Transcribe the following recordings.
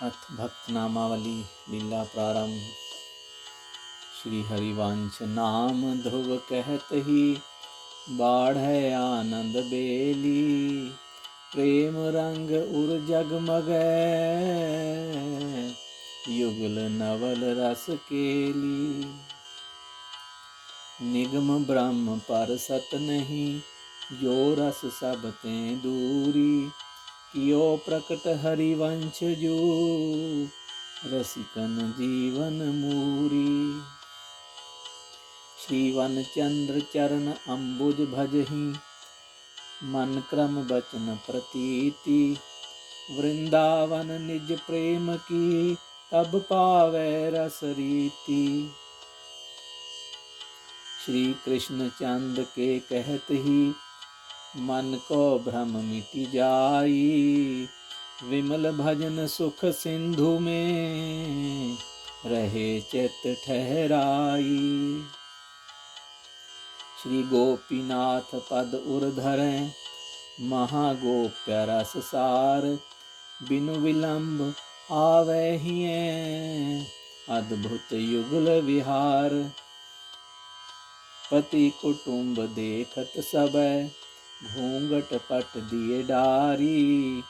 अथ भक्त नामावली लीला प्रारंभ। श्री हरिवंश नाम ध्रुव कहत ही, बाढ़ै आनंद बेली। प्रेम रंग उर जगमगै, युगल नवल रस केली। निगम ब्रह्म पर सत नहीं, जो रस सब ते दूरी। कियो प्रकट हरिवंश जू, रसिकन जीवन मूरी। श्रीवन चंद्र चरण अम्बुज भजहि, मन क्रम बचन प्रतीति। वृंदावन निज प्रेम की, तब पावै रस रीति। श्री कृष्ण चंद के कहत ही, मन को भ्रम मिटि जाई। विमल भजन सुख सिंधु में, रहे चित ठहराई। श्री गोपीनाथ पद उर धरें, महागोप्य रस सार। बिनु विलंब आवे हिये, अद्भुत युगल विहार। पति कुटुंब देखत सबै, घूंघट पट दिए डारी।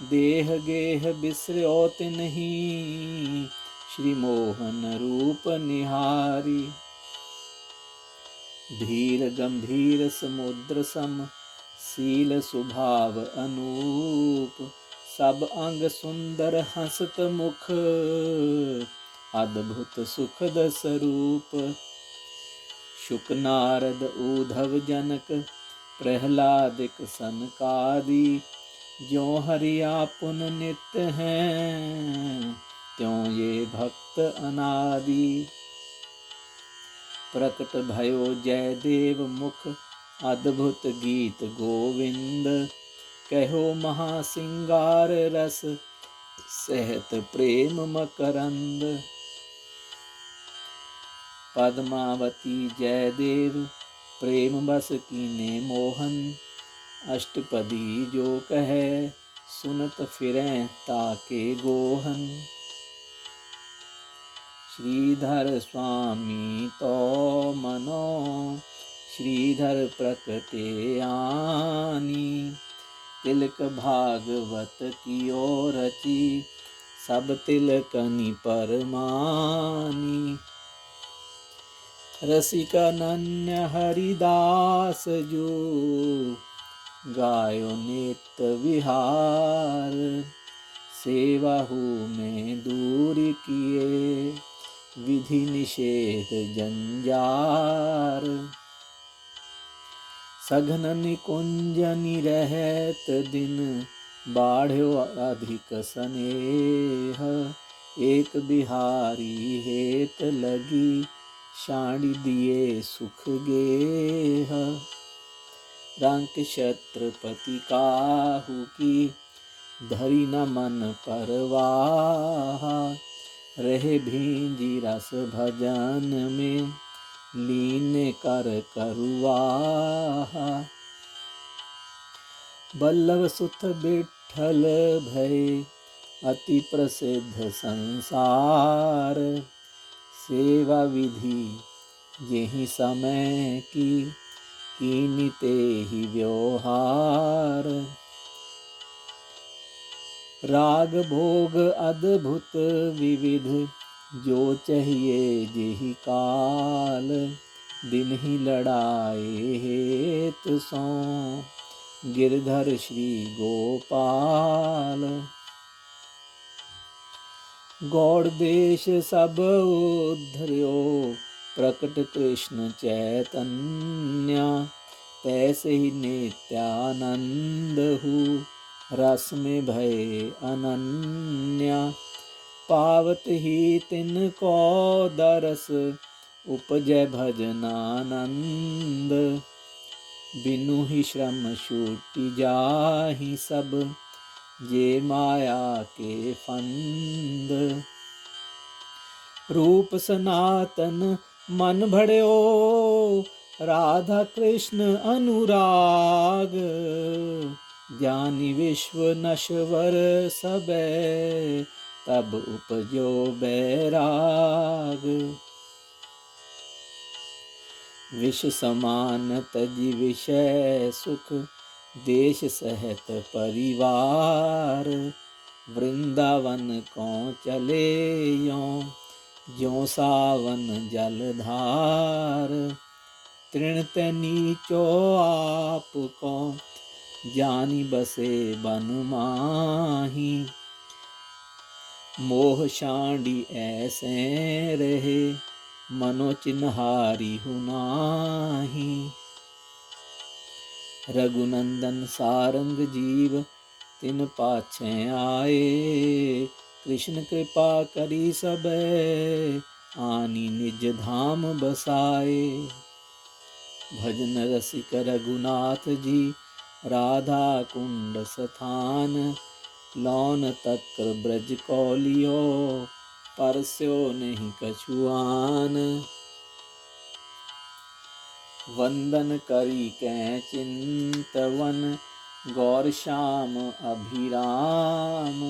देह गेह बिसर्यो तिन्हि, श्री मोहन रूप निहारी। धीर गंभीर समुद्र सम, सील स्वभाव अनूप। सब अंग सुंदर हसत मुख, अद्भुत सुखद स्वरूप। शुक नारद ऊधव जनक, प्रहलादिक सनकादि। ज्यों हरि आपुन नित्य हैं, त्यों ये भक्त अनादि। प्रकट भयो जय देव मुख, अद्भुत गीत गोविंद। कहो महासिंगार रस, सहत प्रेम मकरंद। पद्मावती जय देव, प्रेम बस कीने मोहन। अष्टपदी जो कहे, सुनत फिरें ताके गोहन। श्रीधर स्वामी तो मनो, श्रीधर प्रकटे आनी। तिलक भागवत कियो रची, सब तिलकनि परमानी। रसिकनन्य हरिदास जो, गायो नित्य विहार। सेवाहु में दूर किए, विधि निषेध जंजार। सघन निकुंजनि रहत दिन, बाढ़्यो अधिक स्नेह। एक बिहारी हेत लगी, शाणी दिए सुख गेह। रंक छत्रपति काहू की, धरी न मन परवाह। रहे भींजी रस भजन में, लीन कर करुआह। बल्लभ सुत बिट्ठल भय, अति प्रसिद्ध संसार। सेवा विधि जेहि समय की, कीनि तेहि व्यवहार। राग भोग अद्भुत विविध, जो चाहिए जेहि काल। दिन ही लड़ाए हेत सो, गिरधर श्री गोपाल। गौड़ देश सब उद्धर्यो, प्रकट कृष्ण चैतन्य। तैसे ही नित्यानंद हूँ, रस में भय अनन्या। पावत ही तिनको दरस, उपजय भजनानंद। बिनु ही श्रम छूटि जाहि सब, जे माया के फंद। रूप सनातन मन भड़्यो, राधा कृष्ण अनुराग। ज्ञानी विश्व नश्वर सबे, तब उपजो बैराग। विष समान तजि विषय सुख, देश सहत परिवार। वृंदावन को चले यों, ज्यों सावन जलधार। तृण ते नीचो आप को, जानि बसे बन माही। मोह शांडी ऐसे रहे, मनो चिन्हारी हुनाही। रघुनंदन सारंग जीव, तिन पाछे आए। कृष्ण कृपा करी सबे, आनी निज धाम बसाए। भजन रसिक रघुनाथ जी, राधा कुंड स्थान। लौन तकर ब्रज कौलियो, परस्यो नहीं कछुआन। वंदन करी कै चिंतवन, गौर श्याम अभिराम।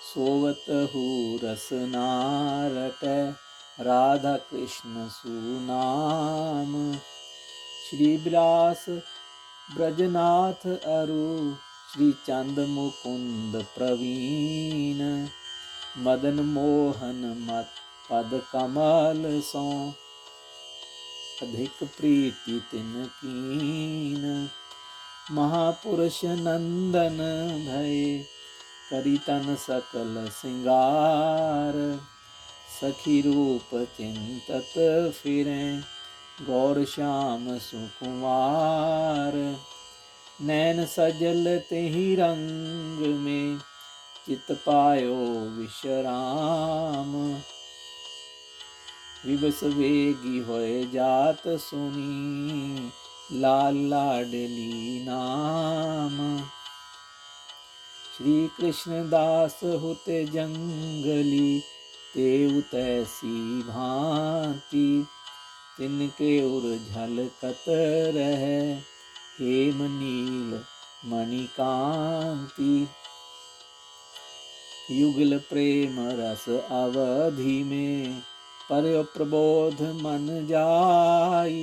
सोवत हूँ रसना रटै, राधा कृष्ण सुनाम। श्री विलास ब्रजनाथ अरु, श्री चंद मुकुंद प्रवीण। मदन मोहन मत पद कमल सो, अधिक प्रीति तिन कीन। महापुरुष नंदन भय, करी तन सकल सिंगार। सखी रूप चिंतत फिरें, गौर श्याम सुकुमार। नैन सजल तेहि रंग में, चित पायो विश्राम। विवश वेगी होए जात सुनी, लाल लाडली नाम। श्री कृष्ण दास होते जंगली, तेउ तैसी भांति। तिनके उर झलकत रहे, हेम नील मणिकांति। युगल प्रेम रस अवधि में, पर्यो प्रबोध मन जाई।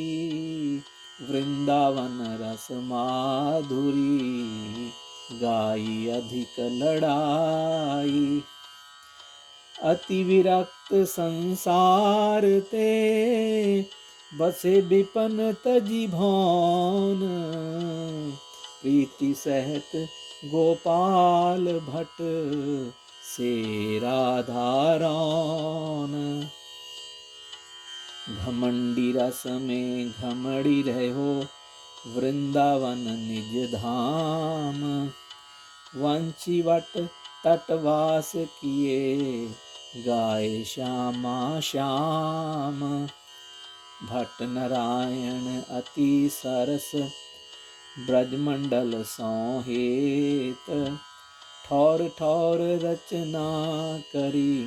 वृंदावन रस माधुरी, गाई अधिक लड़ाई। अति विरक्त संसार ते, बसे विपन तजि भौन। प्रीति सहित गोपाल भट्ट, से राधा रौन। घमंडी रस में घमड़ी रहो, वृंदावन निज धाम। वंशी वट तटवास किए, गाए श्यामा श्याम। भट्ट नारायण अति सरस, ब्रजमंडल सोहेत। ठौर ठौर रचना करी,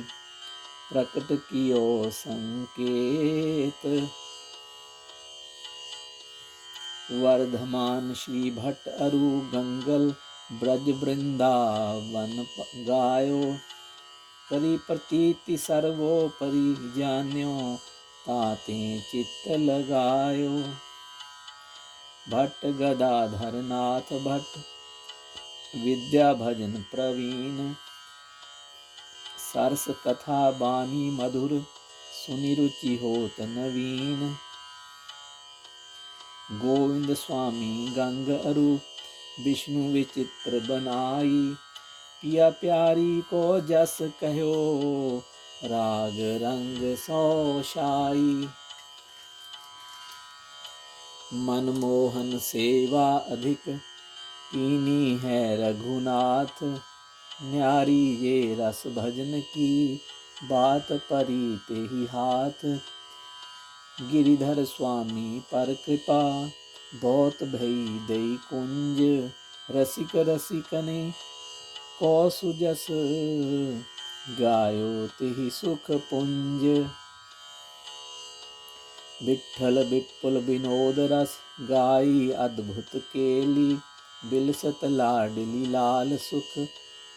प्रकट कियो संकेत। वर्धमान श्री भट्ट अरु गंगल, ब्रज वृंदावन गायो। करी प्रतीति सर्वोपरि, जान्यो ताते चित्त लगायो। भट्ट गदाधर नाथ भट्ट, विद्या भजन प्रवीण। सरस कथा बानी मधुर, सुनि रुचि होत नवीन। गोविंद स्वामी गंग अरु, विष्णु विचित्र बनाई। पिया प्यारी को जस कहो, राग रंग सौ शाई। मनमोहन सेवा अधिक, कीनी है रघुनाथ। न्यारी ये रस भजन की, बात परी तेहि हाथ। गिरिधर स्वामी पर कृपा, बहुत भई दई कुंज। रसिक रसिकने को सुजस, गायो तिहि सुख पुंज। विठ्ठल विपुल विनोद रस, गाई अद्भुत केली। बिलसत लाडली लाल सुख,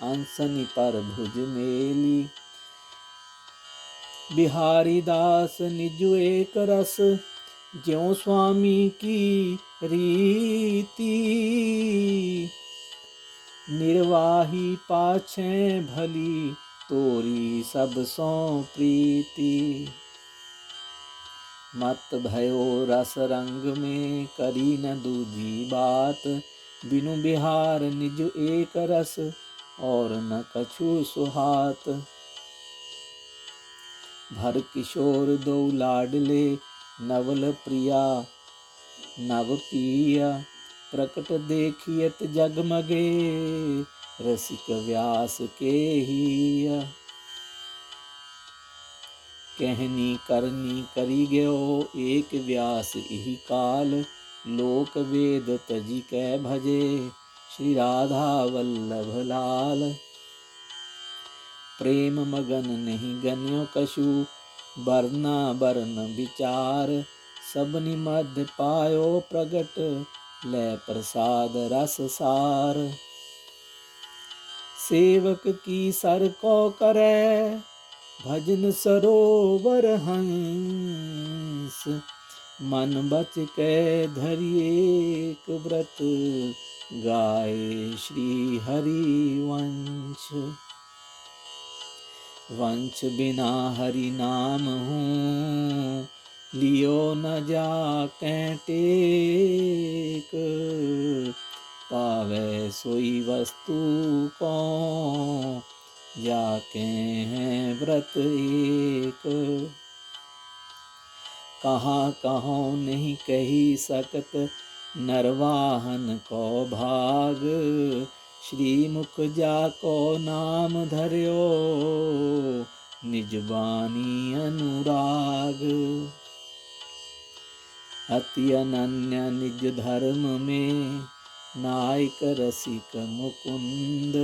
आंसनी पर भुज मेली। बिहारी दास निजु एक रस, ज्यों स्वामी की रीति। निर्वाही पाछे भली, तोरी सब सो प्रीति। मत भयो रस रंग में, करी न दूजी बात। बिनु बिहार निज एक रस, और न कछु सुहात। भर किशोर दो लाडले, नवल प्रिया नव पिया। प्रकट देखियत जगमगे, रसिक व्यास के हिया। कहनी करनी करी गयो, एक व्यास इहि काल। लोक वेद तजी कै भजे, श्री राधा वल्लभ लाल। प्रेम मगन नहीं गन्यो कछु, बरना बरन विचार। सबनि मध्य पायो प्रगट, लै प्रसाद रस सार। सेवक की सर को करे, भजन सरोवर हंस। मन बच के धरिए एक व्रत, गाए श्री हरि वंश। वंश बिना हरि नाम हूँ, लियो न जाके टेक। पावे सोई वस्तु को, जाके हैं व्रत एक। कहाँ कहो नहीं कही सकत, नरवाहन को भाग। श्री मुख जाको नाम धर्यो, निज बानी अनुराग। अति अनन्य निज धर्म में, नायक रसिक मुकुंद।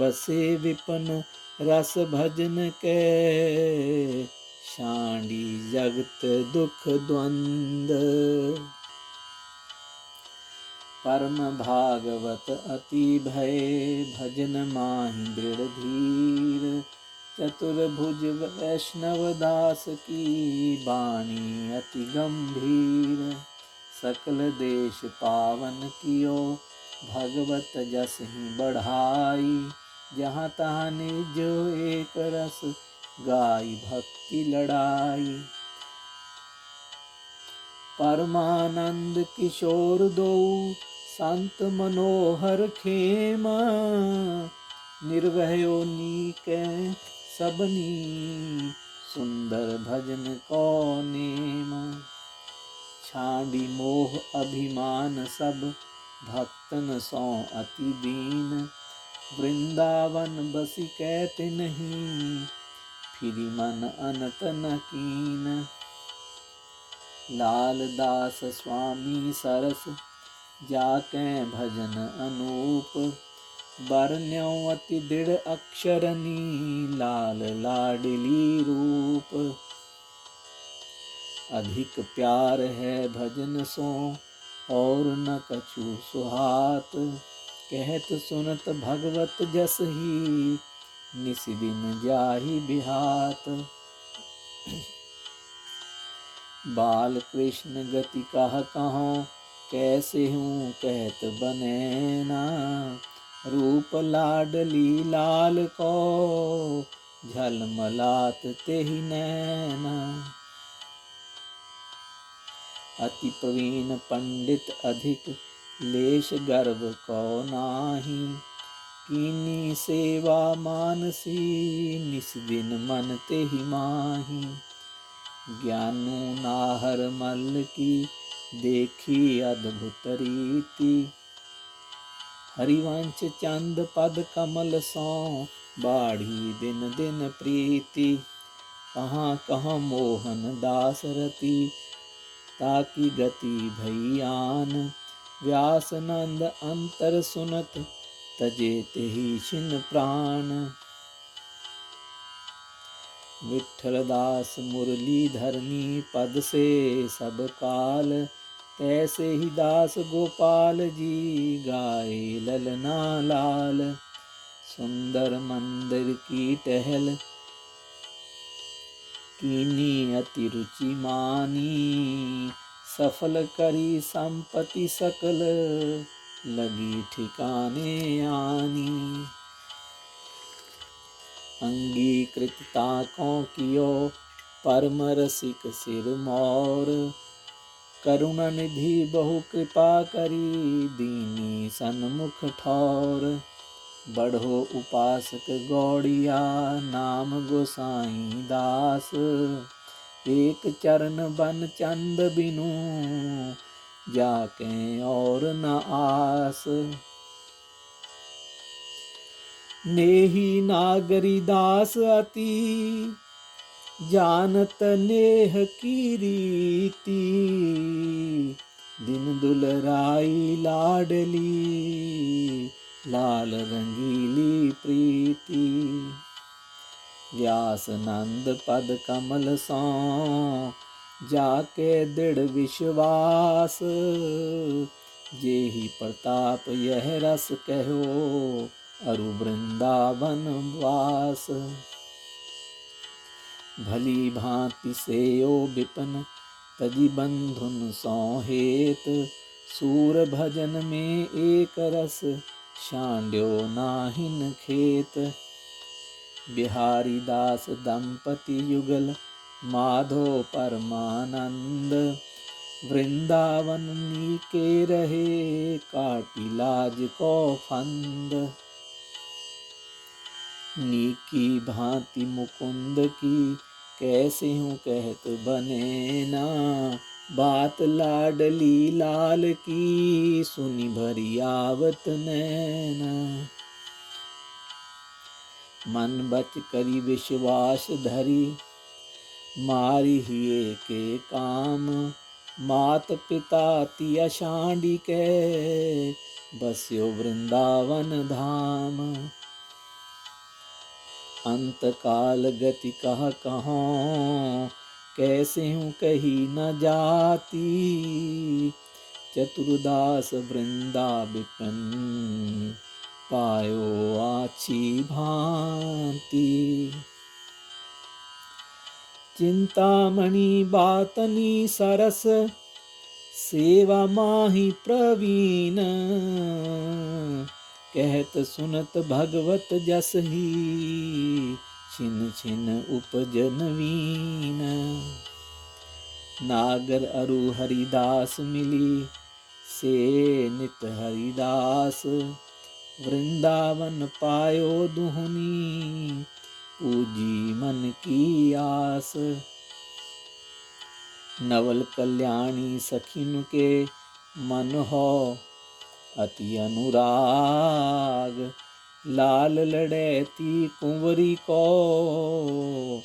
बसे विपन रस भजन के, शांडी जगत दुख द्वंद। परम भागवत अति भय, भजन माहि दृढ़ धीर। चतुर्भुज वैष्णव दास की, बाणी अति गंभीर। सकल देश पावन कियो, भगवत जस ही बढ़ाई। जहाँ तहाँ निज एक रस, गाई भक्ति लड़ाई। परमानंद किशोर दो, संत मनोहर खेमा। निर्भयो नीकै सबनी, सुंदर भजन को नेम। छाड़ी मोह अभिमान सब, भक्तन सो अति दीन। वृंदावन बसी कहते नहीं, फिरी मन अनत न कीन। लाल दास स्वामी सरस, जाके भजन अनूप। बरन्यो अति दृढ़ अक्षरनी, लाल लाडली रूप। अधिक प्यार है भजन सो, और न कछु सुहात। कहत सुनत भगवत जस ही, निस दिन जाहि बिहात। बाल कृष्ण गति कह कहो, कैसे हूँ कहत बनेना। रूप लाडली लाल को, झलमलात तेहि नैना। अति प्रवीण पंडित अधिक, लेश गर्व को नाही। कीनी सेवा मानसी, निस दिन मन तेहि माही। ज्ञानू नाहर मल की, देखी अद्भुत रीति। हरिवंश चंद पद कमल सो, बाढ़ी दिन दिन प्रीति। कहाँ कहाँ मोहन दास रति, ताकि गति भई आन। व्यास नंद अंतर सुनत, तजे तेहि छिन प्राण। विठल दास मुरली धरनी, पद से सब काल। तैसे ही दास गोपाल जी, गाए ललना लाल। सुंदर मंदिर की टहल, कीनी अति रुचि मानी, सफल करी संपत्ति सकल, लगी ठिकाने आनी। अंगीकृतता को कियो, परम रसिक सिर मोर, करुण निधि बहु कृपा करी, दीनी सन्मुख ठौर। बढ़ो उपासक गौड़िया, नाम गोसाई दास, एक चरण बन चंद बिनु, जाके और न आस। नेही नागरी दास अति, जानत नेह की रीति, दिन दुलराई लाडली, लाल रंगीली प्रीति। व्यास नंद पद कमल सो, जाके दृढ़ विश्वास, जेहि प्रताप यह रस कहो, अरु वृंदावन वास। भली भांति सेयो विपिन, तजी बंधुन सो हेत, सूर भजन में एक रस, शांड्यो नाहिन खेत। बिहारी दास दंपति युगल, माधो परमानंद, वृंदावन नीके रहे, काटी लाज को फंद। नीकी भांति मुकुंद की, कैसे हूँ कहत बने ना, बात लाडली लाल की, सुनी भरी आवत नैना। मन बच करी विश्वास धरी, मारी हिये के काम, मात पिता तिया शांडी के, बस्यो वृंदावन धाम। अंत काल गति कह कहों, कैसे हूँ कही न जाती, चतुरदास वृंदा विपिन, पायो आछी भांति। चिंतामणि बातनी सरस, सेवा माही प्रवीण, कहत सुनत भगवत जस ही, छिन छिन उपज नवीन। नागर अरु हरिदास मिली, से नित हरिदास, वृंदावन पायो दुहनी, पूजी मन की आस। नवल कल्याणी सखिन के, मन हो अति अनुराग, लाल लड़ैती कुंवरी को,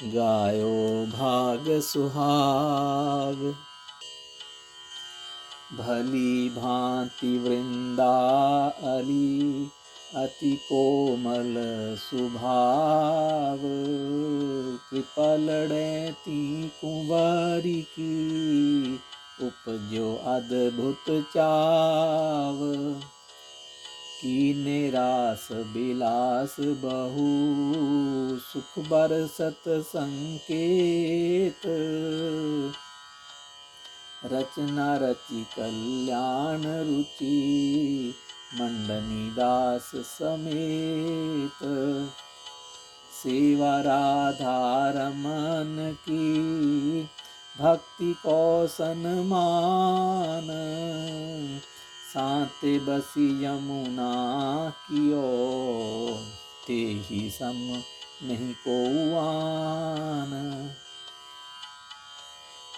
गायो भाग सुहाग। भली भांति वृंदा अली, अति कोमल सुभाव, कृपा लड़ैती कुंवारी की, उपजो अद्भुत चाव। कीने रास बिलास बहु, सुख बरसत संकेत, रचना रचि कल्याण रुचि, मंडनी दास समेत। सेवा राधा रमन की, भक्ति को सन्मान, साते बसी यमुना कियो, तेहि सम नहीं को आन।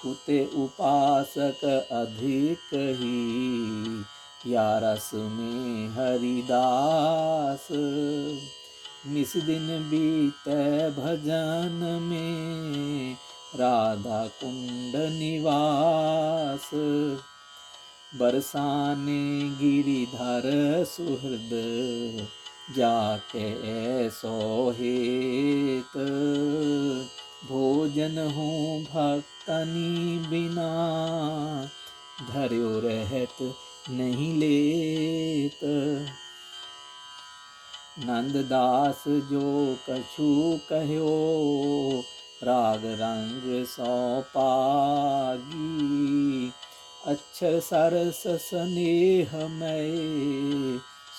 कुते उपासक अधिक ही, या रस में हरिदास, निस दिन बीते भजन में, राधा कुंड निवास। बरसाने गिरिधर सुहृद, जाके ऐसो हेत, भोजन हूँ भक्तनी बिना, धर्यो रहत नहीं लेत। नंददास जो कछु कह्यो, राग रंग सौ पागी। अक्षर सरस स्नेह मय,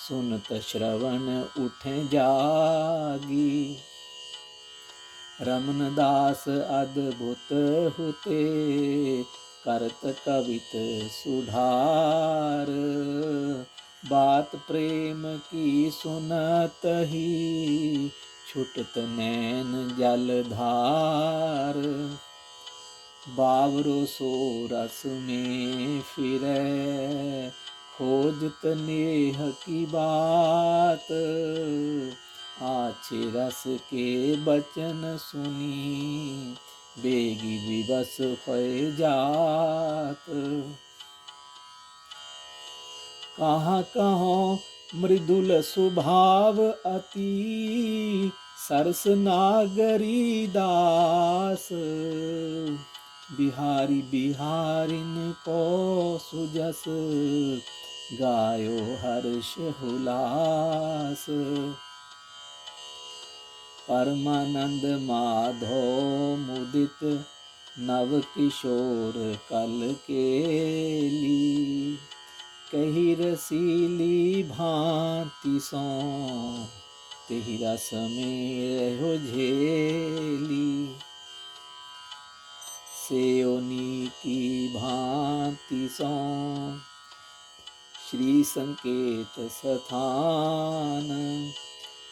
सुनत श्रवण उठे जागी। रमन दास अद्भुत हुते, करत कवित सुधार। बात प्रेम की सुनत ही, छुटत नैन जलधार। बावरो सो रस में फिरै, खोजत नेह की बात। आछे रस के बचन सुनी, बेगी विवश होए जात। कहाँ कहाँ मृदुल स्वभाव अति, सरस नागरी दास। बिहारी बिहारिन को सुजस, गायो हर्ष हुलास। परमानंद माधो मुदित, नव किशोर कल केली। कही रसीली भांति सो, तेहि रस में रहो झेली। सेओनी की भांति सो, श्री संकेत स्थान।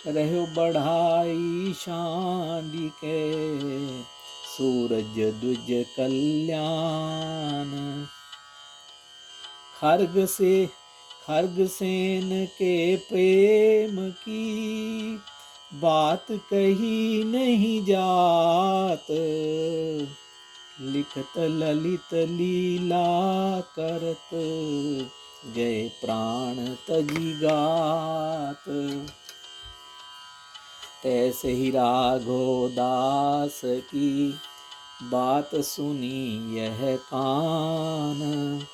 रहो बढ़ाई शांडी के, सूरज द्विज कल्याण। खर्ग सेन के प्रेम की, बात कही नहीं जात। लिखत ललित लीला करत, गए प्राण तजी गात। तैसे ही राघो दास की, बात सुनी यह कान।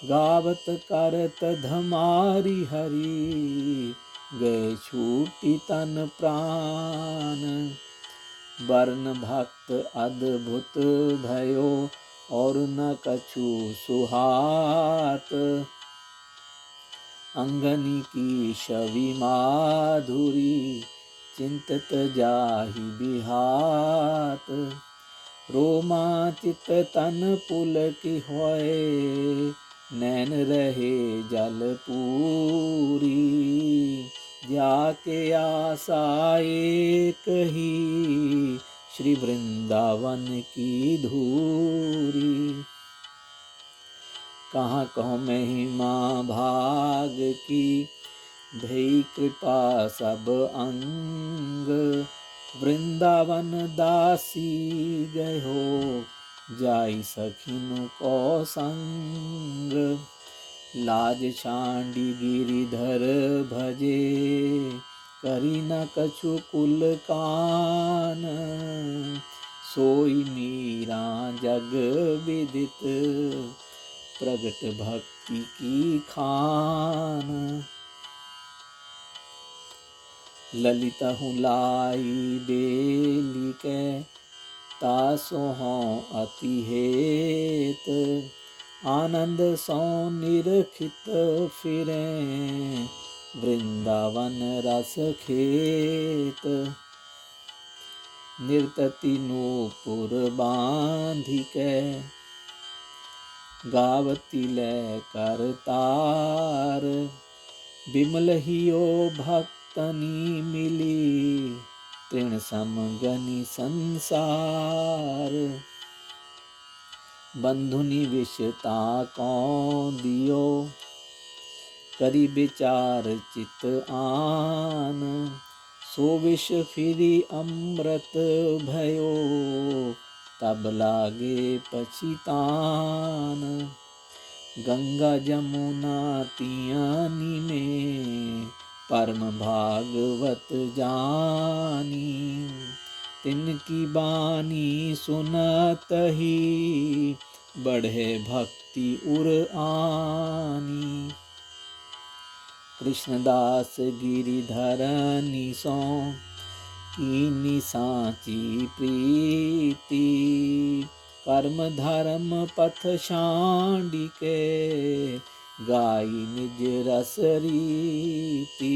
गावत करत धमारी हरि, गए छूटी तन प्राण। वर्ण भक्त अद्भुत भयो, और न कछु सुहात। अंगनी की छवि माधुरी, चिंतत जाहि बिहात। रोमांचित तन पुलक होए, नैन रहे जल पूरी। जाके आशा एक ही, श्री वृंदावन की धूरी। कहाँ कहो महिमा भाग की, भई कृपा सब अंग। वृंदावन दासी गयो, जाई सखिन को संग। लाज छांडी गिरिधर भजे, करी न कछु कुल कान। सोई मीरा जग विदित, प्रगट भक्ति की खान। ललिता हूँ लाई बेली के, तासो हों अति हेत। आनंद सो निरखित फिरे, वृंदावन रस खेत। निर्तति नूपुर बांधिके, गावती ले करतार। बिमल हियो भक्तनी मिली, तृण समगनि संसार। बंधुनि विषता को दियो, करी विचार चित आन। सो विष फिरी अमृत भयो, तब लागे पछितान। गंगा जमुना तियानी में, परम भागवत जानी। तिनकी बानी सुनत ही, बढ़े भक्ति उर आनी। कृष्णदास गिरिधर निसो कीनी सांची प्रीति कर्म धर्म पथ शांडिके गाई निज रस रीति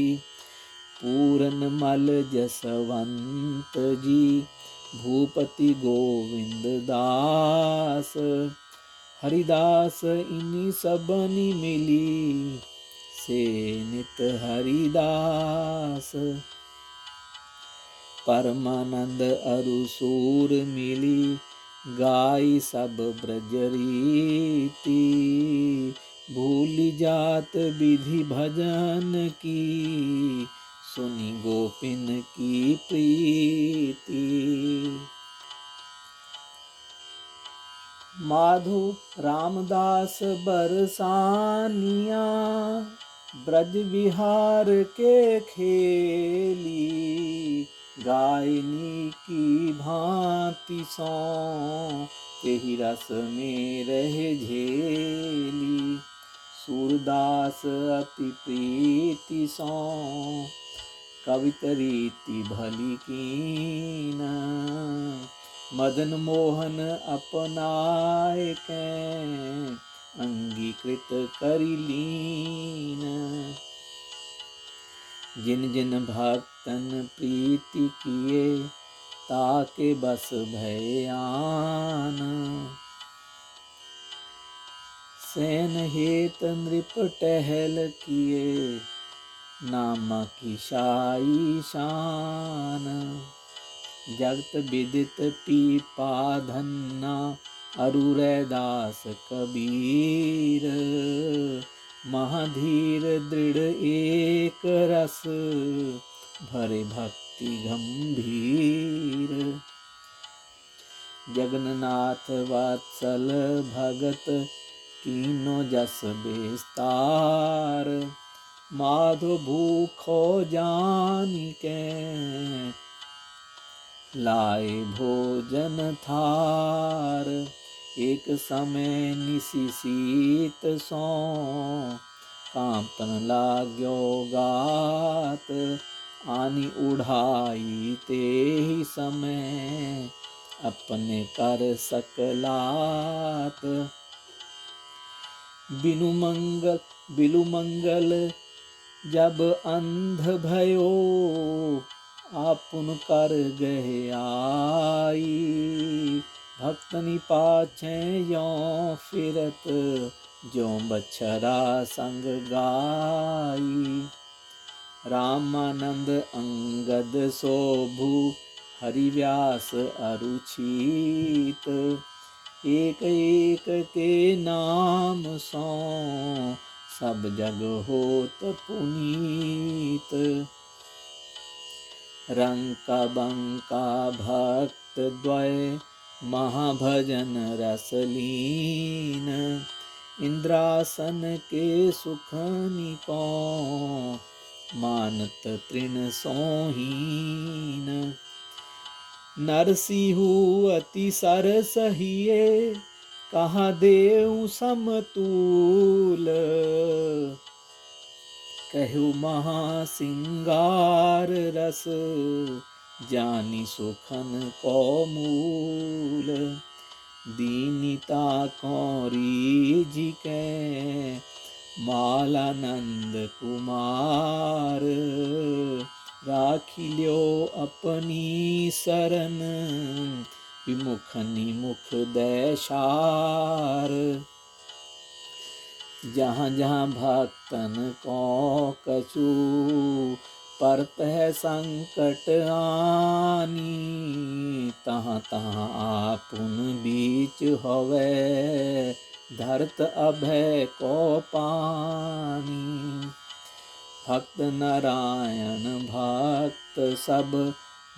पूरन मल जसवंत जी भूपति गोविंद दास हरिदास इन्हीं सबनी मिली से नित हरिदास परमानंद अरुसूर मिली गाई सब ब्रज रीति भूली जात विधि भजन की सुनी गोपिन की प्रीति माधु रामदास बरसानिया ब्रज विहार के खेली गायनी की भांति सो तेहि रस में रह झेली सूरदास अति प्रीति सो कवित रीति भली कीन मदन मोहन अपनाए के अंगीकृत करि लीन जिन जिन भक्तन प्रीति किए ताके बस भयान सैन हेत नृप टहल किए नाम की शाई शान जगत विदित पीपा धन्ना अरुरैदास कबीर महाधीर दृढ़ एक रस भरे भक्ति गंभीर जगन्नाथ वात्सल भगत कीनो जस विस्तार माधो भूखो जानी के लाए भोजन थार एक समय निसी सीत सो कांपन लाग्यो गात आनी उड़ाई ते ही समय अपने कर सकलात बिनु मंगल जब अंध भयो आपुन कर गए आई भक्तनि पाछे यो फिरत जो बछरा संग गाई रामानंद अंगद शोभु हरिव्यास अरुचित एक एक के नाम सो सब जग होत पुनीत रंका बंका भक्त द्वय महाभजन रसलीन इंद्रासन के सुखनि को मानत तृण सोहीन नरसिंहु अति सरसहिए कहा देउ समतूल कहु महासिंगार रस जानी सुखन को मूल दीनिता कौरी जी के मालानंद कुमार राखी ल्यो अपनी शरण विमुख निमुख दैशार जहाँ जहाँ भक्तन को कछु परत है संकट आनी तहाँ तहाँ आपुन बीच होवे धरत अभय को पानी भक्त नारायण भक्त सब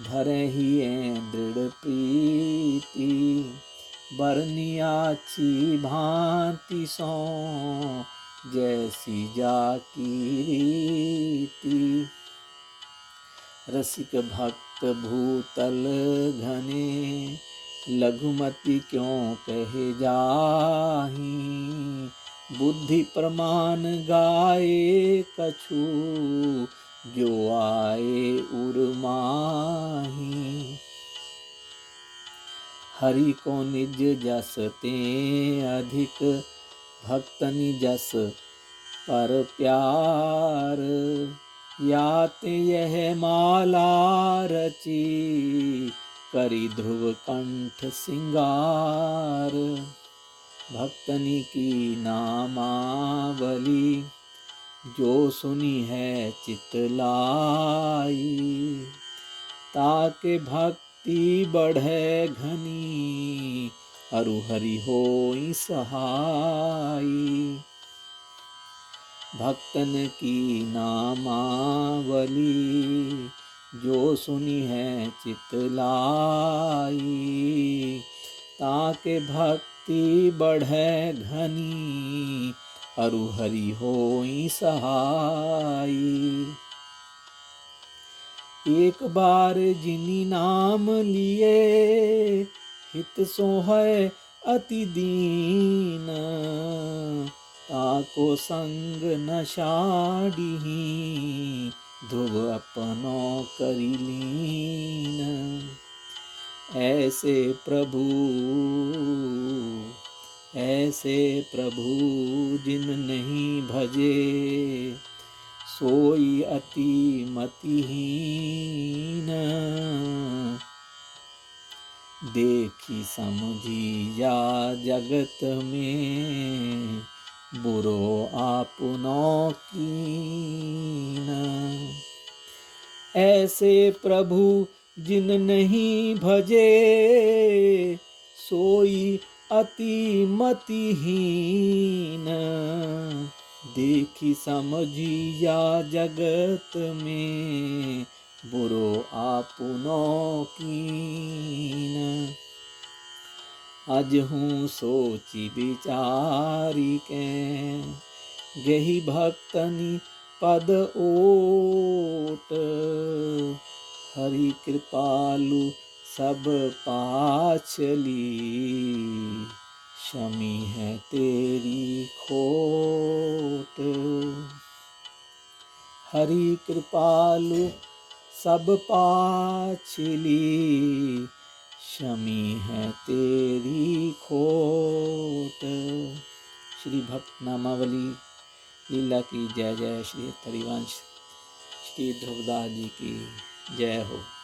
धरहिए दृढ़ प्रीति बरनियाची भांति सो जैसी जाकी रीति रसिक भक्त भूतल घने लघुमति क्यों कहे जाही बुद्धि प्रमाण गाए कछु, जो आए उर्माही। हरि को निज जस ते अधिक, भक्तनि जस पर प्यार। यात यह माला रची, करी ध्रुव कंठ सिंगार। भक्तनि की नामावली, जो सुनी है चित लाई। ताके भक्ति बढ़े घनी, अरु हरि होई सहाई। भक्तन की नामावली, जो सुनी है चित लाई। ताके भक्ति बढ़े घनी, अरु हरि होई सहाई। एक बार जिनी नाम लिए, हित सोहै अति दीन। ताको संग न छाड़िही, ध्रुव अपनो करि लीन। ऐसे प्रभु जिन नहीं भजे, सोई अति मतिहीन। देखी समझी जा जगत में, बुरो आपनो कीन। ऐसे प्रभु जिन नहीं भजे, सोई अति मतिहीन। देखी समझी या जगत में, बुरो आपनो कीन। अजहूँ सोची विचारी के, गही भक्तनि पद ओट। हरि कृपालु सब पाछली, क्षमी है तेरी खोट। हरि कृपालु सब पाछली, क्षमी है तेरी खोट। श्री भक्त नामावली लीला की जय जय। श्री हरिवंश श्री ध्रुवदास जी की जय हो।